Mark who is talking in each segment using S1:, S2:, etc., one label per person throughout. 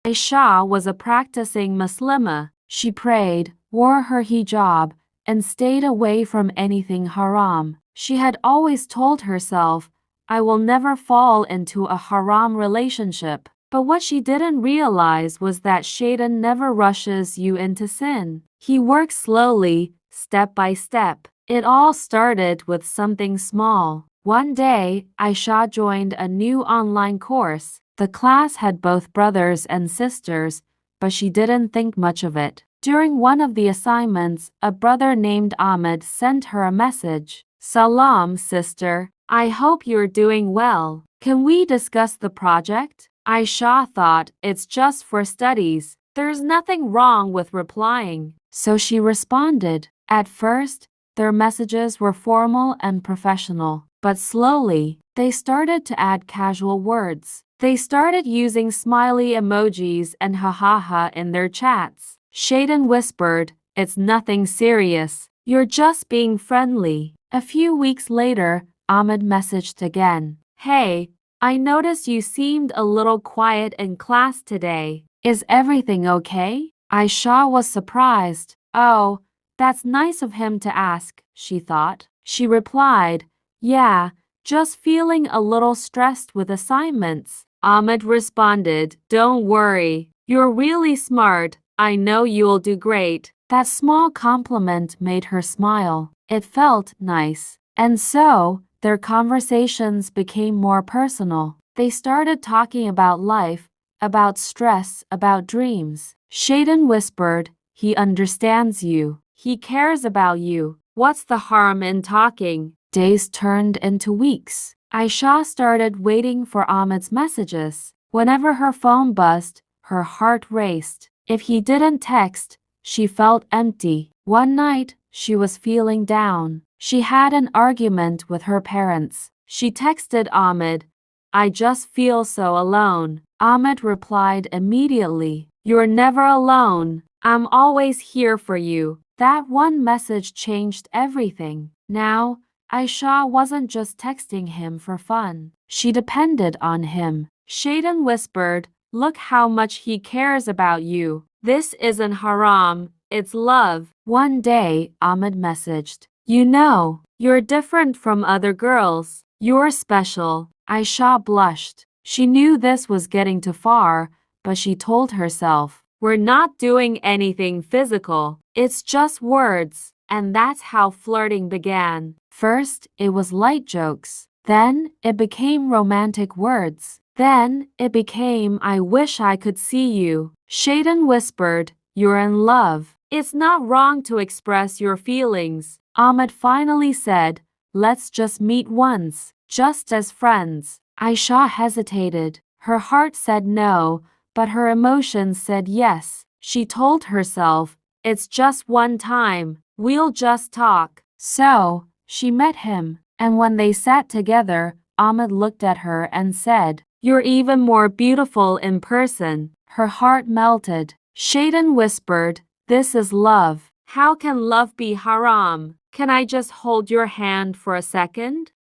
S1: Aisha was a practicing Muslimah. She prayed, wore her hijab, and stayed away from anything haram. She had always told herself, I will never fall into a haram relationship. But what she didn't realize was that Shaytan never rushes you into sin. He works slowly, step by step. It all started with something small. One day, Aisha joined a new online course. The class had both brothers and sisters, but she didn't think much of it. During one of the assignments, a brother named Ahmed sent her a message. Salam, sister. I hope you're doing well. Can we discuss the project? Aisha thought, it's just for studies. There's nothing wrong with replying. So she responded. At first, their messages were formal and professional, but slowly, they started to add casual words. They started using smiley emojis and ha in their chats. Shaytan whispered, it's nothing serious. You're just being friendly. A few weeks later, Ahmed messaged again. Hey, I noticed you seemed a little quiet in class today. Is everything okay? Aisha was surprised. Oh, that's nice of him to ask, she thought. She replied, yeah, just feeling a little stressed with assignments. Ahmed responded, don't worry. You're really smart. I know you'll do great. That small compliment made her smile. It felt nice. And so, their conversations became more personal. They started talking about life, about stress, about dreams. Shaytan whispered, he understands you. He cares about you. What's the harm in talking? Days turned into weeks. Aisha started waiting for Ahmed's messages. Whenever her phone buzzed, her heart raced. If he didn't text, she felt empty. One night, she was feeling down. She had an argument with her parents. She texted Ahmed, I just feel so alone. Ahmed replied immediately, you're never alone. I'm always here for you. That one message changed everything. Now, Aisha wasn't just texting him for fun. She depended on him. Shaytan whispered, look how much he cares about you. This isn't haram, it's love. One day, Ahmed messaged, you know, you're different from other girls. You're special. Aisha blushed. She knew this was getting too far, but she told herself, we're not doing anything physical. It's just words. And that's how flirting began. First, it was light jokes. Then, it became romantic words. Then, it became, I wish I could see you. Shaytan whispered, you're in love. It's not wrong to express your feelings. Ahmed finally said, let's just meet once, just as friends. Aisha hesitated. Her heart said no, but her emotions said yes. She told herself, it's just one time. We'll just talk. So, she met him, and when they sat together, Ahmed looked at her and said, you're even more beautiful in person. Her heart melted. Shaytan whispered, this is love. How can love be haram? Can I just hold your hand for a second?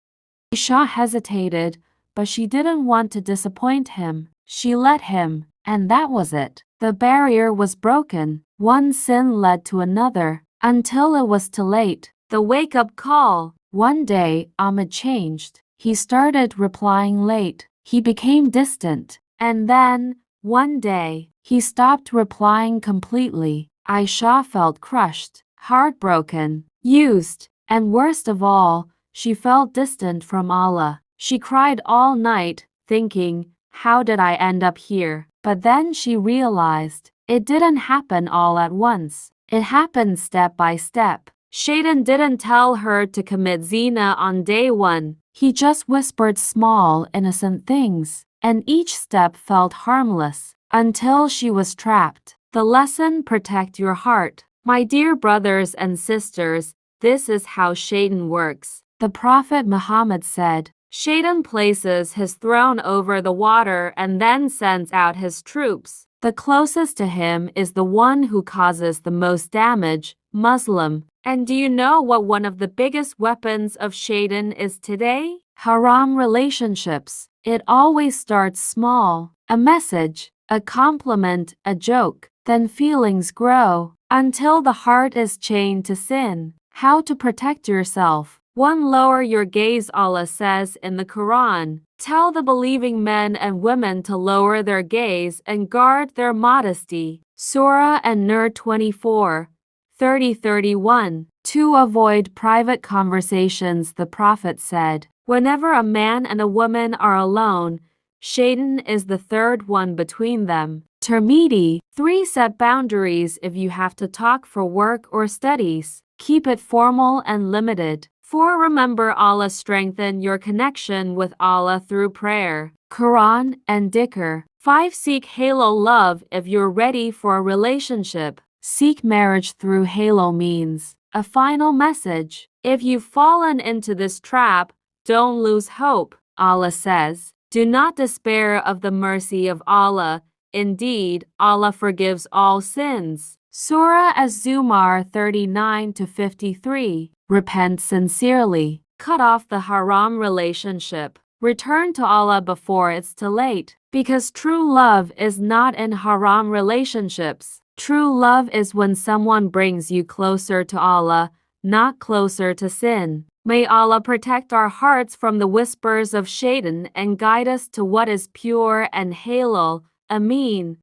S1: Aisha hesitated, but she didn't want to disappoint him. She let him, and that was it. The barrier was broken. One sin led to another, until it was too late. The wake-up call. One day, Ahmed changed. He started replying late. He became distant. And then, one day, he stopped replying completely. Aisha felt crushed, heartbroken, used, and worst of all, she felt distant from Allah. She cried all night, thinking, how did I end up here? But then she realized, it didn't happen all at once. It happened step by step. Shaytan didn't tell her to commit zina on day one. He just whispered small, innocent things, and each step felt harmless, until she was trapped. The lesson: protect your heart. My dear brothers and sisters, this is how Shaytan works. The Prophet Muhammad said, Shaytan places his throne over the water and then sends out his troops. The closest to him is the one who causes the most damage, Muslim. And do you know what one of the biggest weapons of Shaytan is today? Haram relationships. It always starts small. A message, a compliment, a joke, then feelings grow until the heart is chained to sin. How to protect yourself. 1. Lower your gaze. Allah says in the Quran, tell the believing men and women to lower their gaze and guard their modesty. Surah An-Nur 24:30-31. To avoid private conversations, the Prophet said, whenever a man and a woman are alone, Shaytan is the third one between them. Tirmidhi. 3. Set boundaries. If you have to talk for work or studies, keep it formal and limited. 4. Remember Allah. Strengthen your connection with Allah through prayer, Quran, and dhikr. 5. Seek halal love. If you're ready for a relationship, seek marriage through halal means. A final message. If you've fallen into this trap, don't lose hope. Allah says, do not despair of the mercy of Allah. Indeed, Allah forgives all sins. Surah Az-Zumar 39-53. Repent sincerely. Cut off the haram relationship. Return to Allah before it's too late. Because true love is not in haram relationships. True love is when someone brings you closer to Allah, not closer to sin. May Allah protect our hearts from the whispers of Shaytan and guide us to what is pure and halal. Ameen.